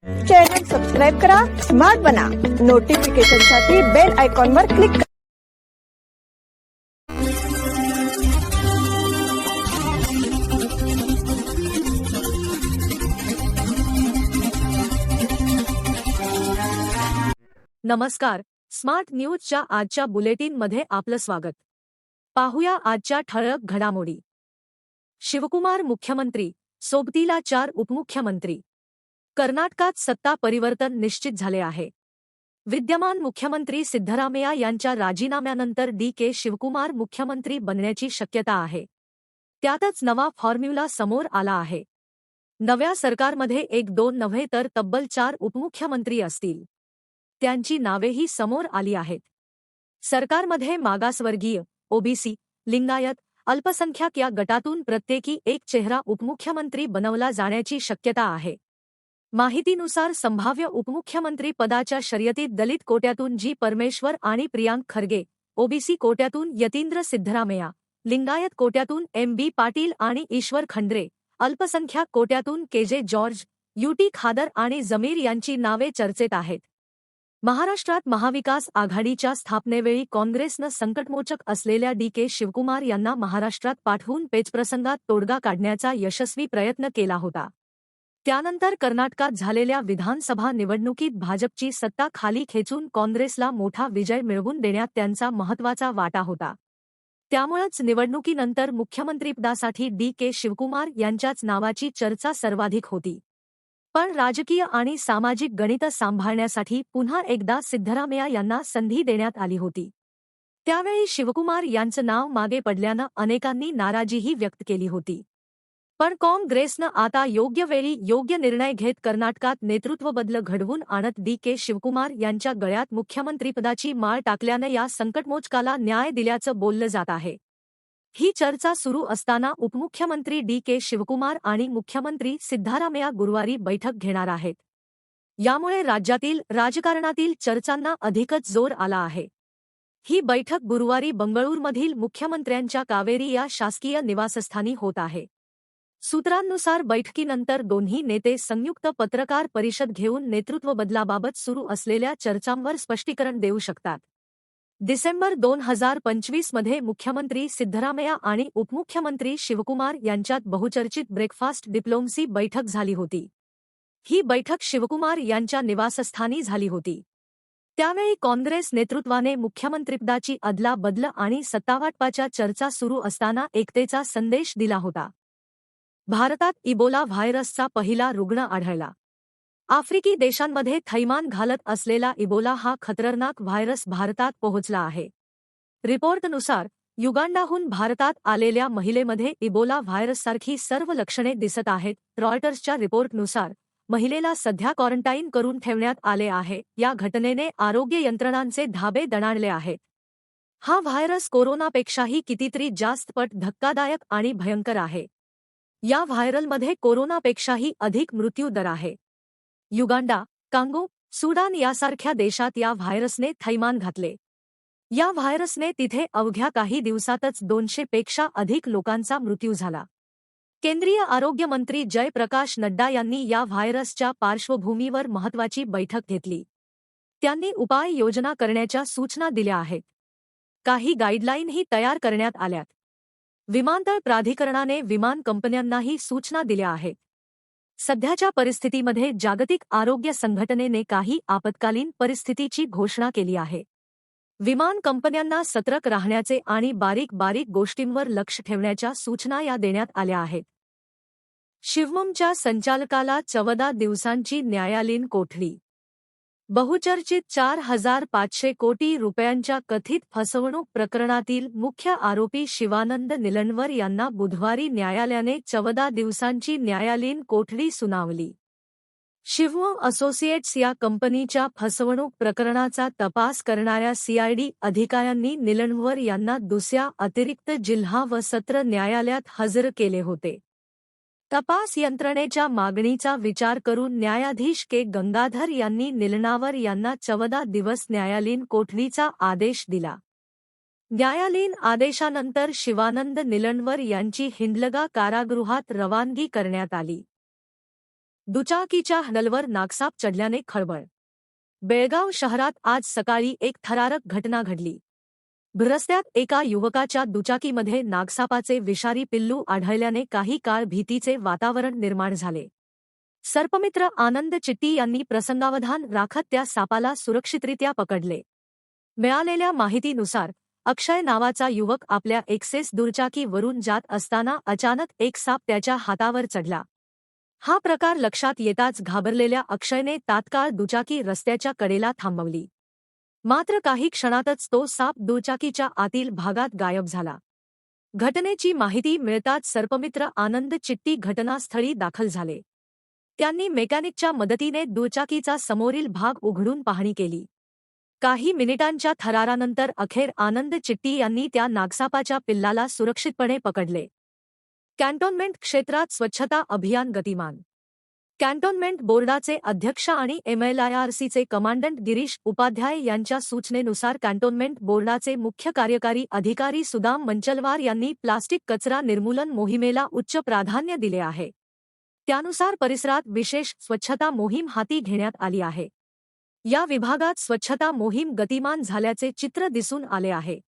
Channel subscribe करा, smart बना. नोटिफिकेशनसाठी bell आयकॉनवर क्लिक करा. नमस्कार. स्मार्ट न्यूजच्या आजच्या बुलेटिनमध्ये आपलं स्वागत. पाहूया आजच्या ठळक घडामोडी. शिवकुमार मुख्यमंत्री, सोबतीला 4 उपमुख्यमंत्री. कर्नाटकात सत्ता परिवर्तन निश्चित झाले आहे. विद्यमान मुख्यमंत्री सिद्धरामय्या यांच्या राजीनाम्यानंतर डी.के. शिवकुमार मुख्यमंत्री बनण्याची शक्यता आहे. त्यातच नवा फॉर्म्युला समोर आला आहे. नव्या सरकारमध्ये 1-2 नव्हे तर तब्बल 4 उपमुख्यमंत्री असतील. त्यांची नावेही समोर आली आहेत. सरकारमध्ये मागासवर्गीय, ओबीसी, लिंगायत, अल्पसंख्याक या गटातून प्रत्येकी एक चेहरा उपमुख्यमंत्री बनवला जाण्याची शक्यता आहे. माहितीनुसार संभाव्य उपमुख्यमंत्री पदाच्या शर्यतीत दलित कोट्यातून जी. परमेश्वर आणि प्रियांक खरगे, ओबीसी कोट्यातून यतींद्र सिद्धरामय्या, लिंगायत कोट्यातून एम.बी. पाटील आणि ईश्वर खंड्रे, अल्पसंख्याक कोट्यातून के.जे. जॉर्ज, युटी खादर आणि जमीर यांची नावे चर्चेत आहेत. महाराष्ट्रात महाविकास आघाडीच्या स्थापनेवेळी काँग्रेसनं संकटमोचक असलेल्या डी.के. शिवकुमार यांना महाराष्ट्रात पाठवून पेचप्रसंगात तोडगा काढण्याचा यशस्वी प्रयत्न केला होता. त्यानंतर कर्नाटकात झालेल्या विधानसभा निवडणुकीत भाजपची सत्ता खाली खेचून काँग्रेसला मोठा विजय मिळवून देण्यात त्यांचा महत्त्वाचा वाटा होता. त्यामुळेच निवडणुकीनंतर मुख्यमंत्रीपदासाठी डी.के. शिवकुमार यांच्याच नावाची चर्चा सर्वाधिक होती. पण राजकीय आणि सामाजिक गणितं सांभाळण्यासाठी पुन्हा एकदा सिद्धरामय्या यांना संधी देण्यात आली होती. त्यावेळी शिवकुमार यांचं नाव मागे पडल्यानं अनेकांनी नाराजीही व्यक्त केली होती. पण काँग्रेसनं आता योग्य वेळी योग्य निर्णय घेत कर्नाटकात नेतृत्वबदल घडवून आणत डी.के. शिवकुमार यांच्या गळ्यात मुख्यमंत्रीपदाची माळ टाकल्यानं या संकटमोचकाला न्याय दिल्याचं बोललं जात आहे. ही चर्चा सुरू असताना उपमुख्यमंत्री डी.के. शिवकुमार आणि मुख्यमंत्री सिद्धरामय्या गुरुवारी बैठक घेणार आहेत. यामुळे राज्यातील राजकारणातील चर्चांना अधिकच जोर आला आहे. ही बैठक गुरुवारी बंगळूरमधील मुख्यमंत्र्यांच्या कावेरी या शासकीय निवासस्थानी होत आहे. सूत्रांनुसार बैठकीनंतर दोन्ही नेते संयुक्त पत्रकार परिषद घेऊन नेतृत्व बदलाबाबत सुरू असलेल्या चर्चांवर स्पष्टीकरण देऊ शकतात. डिसेंबर 2025 मध्ये मुख्यमंत्री सिद्धरामय्या आणि उपमुख्यमंत्री शिवकुमार यांच्यात बहुचर्चित ब्रेकफास्ट डिप्लोमसी बैठक झाली होती. ही बैठक शिवकुमार यांच्या निवासस्थानी झाली होती. त्यावेळी काँग्रेस नेतृत्वाने मुख्यमंत्रीपदाची अदलाबदल आणि सत्तावाटपाच्या चर्चा सुरू असताना एकतेचा संदेश दिला होता. भारतात इबोला व्हायरसचा पहिला रुग्ण आढळला. आफ्रिकी देशांमध्ये थैमान घालत असलेला इबोला हा खतरनाक व्हायरस भारतात पोहोचला आहे. रिपोर्टनुसार युगांडाहून भारतात आलेल्या महिलेमध्ये इबोला व्हायरससारखी सर्व लक्षणे दिसत आहेत. रॉयटर्सच्या रिपोर्टनुसार महिलेला सध्या क्वारंटाईन करून ठेवण्यात आले आहे. या घटनेने आरोग्य यंत्रणांचे धाबे दणाणले आहेत. हा व्हायरस कोरोनापेक्षाही कितीतरी जास्त पट धक्कादायक आणि भयंकर आहे. या व्हायरलमध्ये कोरोनापेक्षाही अधिक मृत्यू दर आहे. युगांडा, कांगो, सुडान यासारख्या देशात या व्हायरसने थैमान घातले. या व्हायरसने तिथे अवघ्या काही दिवसातच 200 पेक्षा अधिक लोकांचा मृत्यू झाला. केंद्रीय आरोग्य मंत्री जयप्रकाश नड्डा यांनी या व्हायरसच्या पार्श्वभूमीवर महत्त्वाची बैठक घेतली. त्यांनी उपाययोजना करण्याच्या सूचना दिल्या आहेत. काही गाईडलाईनही तयार करण्यात आल्यात. विमानतळ प्राधिकरणाने विमान कंपन्यांनाही सूचना दिल्या आहेत. सध्याच्या परिस्थितीमध्ये जागतिक आरोग्य संघटनेने काही आपत्कालीन परिस्थितीची घोषणा केली आहे. विमान कंपन्यांना सतर्क राहण्याचे आणि बारीक गोष्टींवर लक्ष ठेवण्याच्या सूचना या देण्यात आल्या आहेत. शिवमच्या संचालकाला 14 दिवसांची न्यायालयीन कोठडी. बहुचर्चित 4,500 कोटी रुपयांच्या कथित फसवणूक प्रकरणातील मुख्य आरोपी शिवानंद निलणवर यांना बुधवारी न्यायालयाने 14 दिवसांची न्यायालयीन कोठडी सुनावली. शिवम असोसिएट्स या कंपनीच्या फसवणूक प्रकरणाचा तपास करणाऱ्या सीआयडी अधिकाऱ्यांनी निलणवर यांना दुसऱ्या अतिरिक्त जिल्हा व सत्र न्यायालयात हजर केले होते. तपास यंत्रणेच्या मागणीचा विचार करून न्यायाधीश के. गंगाधर यांनी निलणावर यांना 14 दिवस न्यायालयीन कोठडीचा आदेश दिला. न्यायालयीन आदेशानंतर शिवानंद निलणवर यांची हिंदलगा कारागृहात रवानगी करण्यात आली. दुचाकीच्या हँडलवर नागसाप चढल्याने खळबळ. बेळगाव शहरात आज सकाळी एक थरारक घटना घडली. रस्त्यात एका युवकाच्या दुचाकीमध्ये नागसापाचे विषारी पिल्लू आढळल्याने काही काळ भीतीचे वातावरण निर्माण झाले. सर्पमित्र आनंद चिट्टी यांनी प्रसंगावधान राखत त्या सापाला सुरक्षितरित्या पकडले. मिळालेल्या माहितीनुसार अक्षय नावाचा युवक आपल्या एक्सेस दुचाकीवरून जात असताना अचानक एक साप त्याच्या हातावर चढला. हा प्रकार लक्षात येताच घाबरलेल्या अक्षयने तात्काळ दुचाकी रस्त्याच्या कडेला थांबवली. मात्र काही क्षणातच तो साप दुचाकीच्या आतील भागात गायब झाला. घटनेची माहिती मिळताच सर्पमित्र आनंद चिट्टी घटनास्थळी दाखल झाले. त्यांनी मेकॅनिकच्या मदतीने दुचाकीचा समोरील भाग उघडून पाहणी केली. काही मिनिटांच्या थरारानंतर अखेर आनंद चिट्टी यांनी त्या नागसापाच्या पिल्लाला सुरक्षितपणे पकडले. कॅन्टोन्मेंट क्षेत्रात स्वच्छता अभियान गतिमान. कॅन्टोन्मेंट बोर्डाचे अध्यक्ष आणि MLIRCचे कमांडंट गिरीश उपाध्याय यांच्या सूचनेनुसार कॅन्टोन्मेंट बोर्डाचे मुख्य कार्यकारी अधिकारी सुदाम मंचलवार यांनी प्लास्टिक कचरा निर्मूलन मोहिमेला उच्च प्राधान्य दिले आहे. त्यानुसार परिसरात विशेष स्वच्छता मोहीम हाती घेण्यात आली आहे. या विभागात स्वच्छता मोहीम गतिमान झाल्याचे चित्र दिसून आले आहे.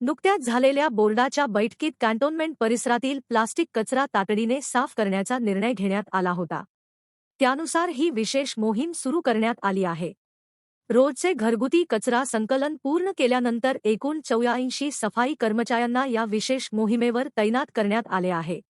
नुकत्याच झालेल्या बोर्डाच्या बैठकीत कॅन्टोन्मेंट परिसरातील प्लास्टिक कचरा तातडीने साफ करण्याचा निर्णय घेण्यात आला होता. त्यानुसार ही विशेष मोहीम सुरू करण्यात आली आहे. रोजचे घरगुती कचरा संकलन पूर्ण केल्यानंतर एकूण 84 सफाई कर्मचाऱ्यांना या विशेष मोहिमेवर तैनात करण्यात आले आहे.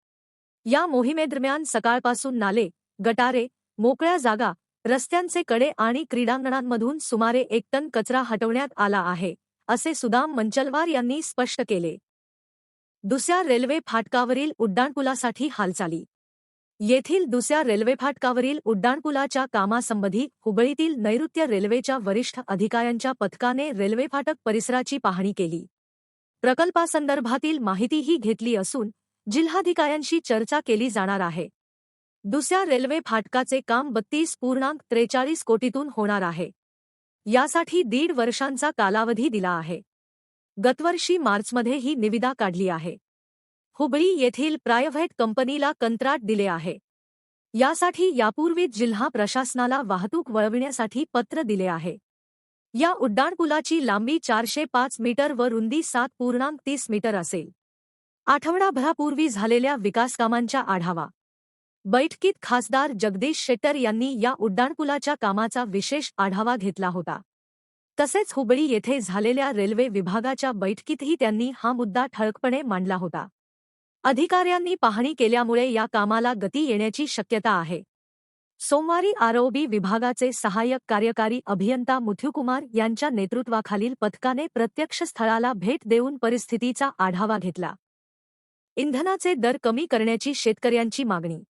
या मोहिमेदरम्यान सकाळपासून नाले, गटारे, मोकळ्या जागा, रस्त्यांचे कडे आणि क्रीडांगणांमधून सुमारे 1 टन कचरा हटवण्यात आला आहे, असे सुदाम मंचलवार यांनी स्पष्ट केले. दुसऱ्या रेल्वे फाटकावरील उड्डाणपुलासाठी हालचाली. येथील दुसऱ्या रेल्वे फाटकावरील उड्डाणपुलाच्या कामासंबंधी हुबळीतील नैऋत्य रेल्वेच्या वरिष्ठ अधिकाऱ्यांच्या पथकाने रेल्वे फाटक परिसराची पाहणी केली. प्रकल्पासंदर्भातील माहितीही घेतली असून जिल्हाधिकाऱ्यांशी चर्चा केली जाणार आहे. दुसऱ्या रेल्वे फाटकाचे काम 32.43 कोटीतून होणार आहे. यासाठी 1.5 वर्षांचा कालावधी दिला आहे. गतवर्षी मार्चमध्ये ही निविदा काढली आहे. हुबळी येथील प्रायव्हेट कंपनीला कंत्राट दिले आहे. यासाठी यापूर्वीच जिल्हा प्रशासनाला वाहतूक वळविण्यासाठी पत्र दिले आहे. या उड्डाणपुलाची लांबी 405 मीटर व रुंदी 7.30 मीटर असेल. आठवडाभरापूर्वी झालेल्या विकासकामांच्या आढावा बैठकीत खासदार जगदीश शेट्टर यांनी या उड्डाणपुलाच्या कामाचा विशेष आढावा घेतला होता. तसेच हुबळी येथे झालेल्या रेल्वे विभागाच्या बैठकीतही त्यांनी हा मुद्दा ठळकपणे मांडला होता. अधिकाऱ्यांनी पाहणी केल्यामुळे या कामाला गती येण्याची शक्यता आहे. सोमवारी आरओबी विभागाचे सहाय्यक कार्यकारी अभियंता मुथ्युकुमार यांच्या नेतृत्वाखालील पथकाने प्रत्यक्ष स्थळाला भेट देऊन परिस्थितीचा आढावा घेतला. इंधनाचे दर कमी करण्याची शेतकऱ्यांची मागणी.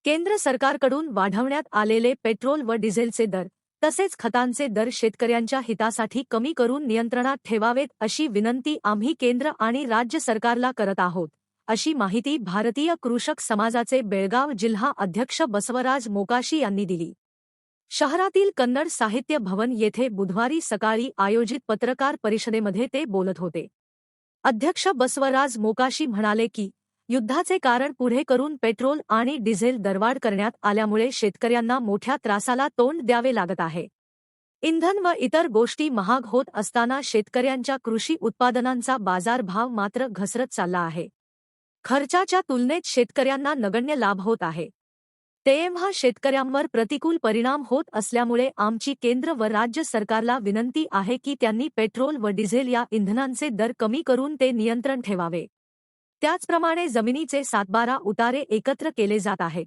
केंद्र सरकारकडून वाढवण्यात आलेले पेट्रोल व डिझेलचे दर तसेच खतांचे दर शेतकऱ्यांच्या हितासाठी कमी करून नियंत्रणात ठेवावेत अशी विनंती आम्ही केंद्र आणि राज्य सरकारला करत आहोत, अशी माहिती भारतीय कृषक समाजाचे बेळगाव जिल्हा अध्यक्ष बसवराज मोकाशी यांनी दिली. शहरातील कन्नड साहित्य भवन येथे बुधवारी सकाळी आयोजित पत्रकार परिषदेमध्ये ते बोलत होते. अध्यक्ष बसवराज मोकाशी म्हणाले की युद्धाचे कारण पुढे करून पेट्रोल आणि डिझेल दरवाढ करण्यात आल्यामुळे शेतकऱ्यांना मोठ्या त्रासाला तोंड द्यावे लागत आहे. इंधन व इतर गोष्टी महाग होत असताना शेतकऱ्यांच्या कृषी उत्पादनांचा बाजारभाव मात्र घसरत चालला आहे. खर्चाच्या तुलनेत शेतकऱ्यांना नगण्य लाभ होत आहे. तेव्हा शेतकऱ्यांवर प्रतिकूल परिणाम होत असल्यामुळे आमची केंद्र व राज्य सरकारला विनंती आहे की त्यांनी पेट्रोल व डिझेल या इंधनांचे दर कमी करून ते नियंत्रण ठेवावे. त्याचप्रमाणे जमिनीचे 7-12 उतारे एकत्र केले जात आहेत.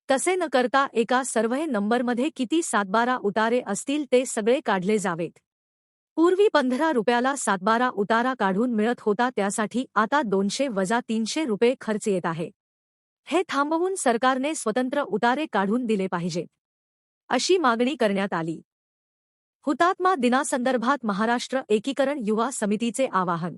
तसे न करता एका सर्व्हे नंबरमध्ये किती 7-12 उतारे असतील ते सगळे काढले जावेत. पूर्वी 15 रुपयाला 7-12 उतारा काढून मिळत होता, त्यासाठी आता 200-300 रुपये खर्च येत आहे. हे थांबवून सरकारने स्वतंत्र उतारे काढून दिले पाहिजेत, अशी मागणी करण्यात आली. हुतात्मा दिनासंदर्भात महाराष्ट्र एकीकरण युवा समितीचे आवाहन.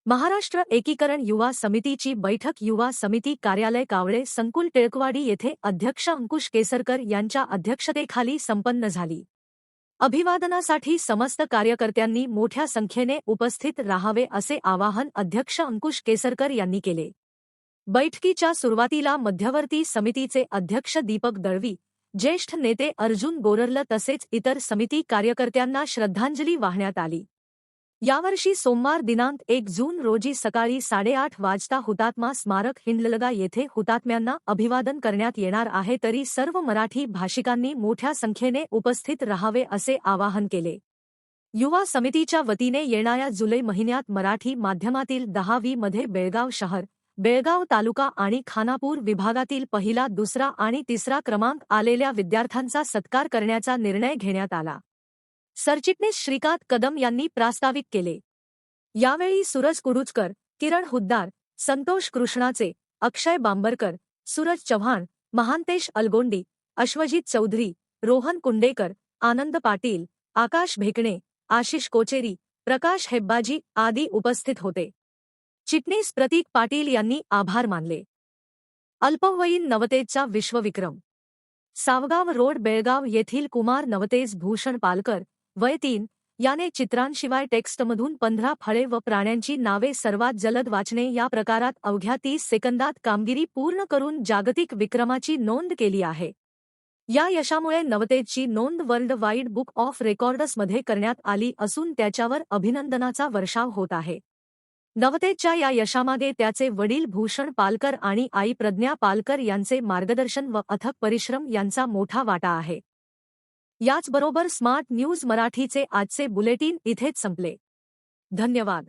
महाराष्ट्र एकीकरण युवा समितीची बैठक युवा समिती कार्यालय कावळे संकुल टिळकवाडी येथे अध्यक्ष अंकुश केसरकर यांच्या अध्यक्षतेखाली संपन्न झाली. अभिवादनासाठी समस्त कार्यकर्त्यांनी मोठ्या संख्येने उपस्थित राहावे असे आवाहन अध्यक्ष अंकुश केसरकर यांनी केले. बैठकीच्या सुरुवातीला मध्यवर्ती समितीचे अध्यक्ष दीपक दळवी, ज्येष्ठ नेते अर्जुन गोरर्ल तसेच इतर समिती कार्यकर्त्यांना श्रद्धांजली वाहण्यात आली. यावर्षी सोमवार दिनांक 1 जून रोजी सकाळी 8:30 वाजता हुतात्मा स्मारक हिंदलगा येथे हुतात्म्यांना अभिवादन करण्यात येणार आहे. तरी सर्व मराठी भाषिकांनी मोठ्या संख्येने उपस्थित राहावे असे आवाहन केले. युवा समितीच्या वतीने येणाऱ्या जुलै महिन्यात मराठी माध्यमातील 10वी मध्ये बेळगाव शहर, बेळगाव तालुका आणि खानापूर विभागातील पहिला, दुसरा आणि तिसरा क्रमांक आलेल्या विद्यार्थ्यांचा सत्कार करण्याचा निर्णय घेण्यात आला. सरचिटणीस श्रीकांत कदम यांनी प्रास्ताविक केले. यावेळी सूरज कुडुचकर, किरण हुद्दार, संतोष कृष्णाचे, अक्षय बांबरकर, सूरज चव्हाण, महांतेश अलगोंडी, अश्वजित चौधरी, रोहन कुंडेकर, आनंद पाटील, आकाश भेकणे, आशिष कोचेरी, प्रकाश हेब्बाजी आदी उपस्थित होते. चिटणीस प्रतीक पाटील यांनी आभार मानले. अल्पवयीन नवतेजचा विश्वविक्रम. सावगाव रोड बेळगाव येथील कुमार नवतेज भूषण पालकर, वय 3, याने चित्रांशिवाय टेक्स्टमधून 15 फळे व प्राण्यांची नावे सर्वात जलद वाचणे या प्रकारात अवघ्या 30 सेकंदात कामगिरी पूर्ण करून जागतिक विक्रमाची नोंद केली आहे. या यशामुळे नवतेजची नोंद वर्ल्ड वाईड बुक ऑफ रेकॉर्ड्समध्ये करण्यात आली असून त्याच्यावर अभिनंदनाचा वर्षाव होत आहे. नवतेजच्या या यशामागे त्याचे वडील भूषण पालकर आणि आई प्रज्ञा पालकर यांचे मार्गदर्शन व अथक परिश्रम यांचा मोठा वाटा आहे. याचबरोबर स्मार्ट न्यूज मराठीचे आजचे बुलेटिन इथेच संपले. धन्यवाद.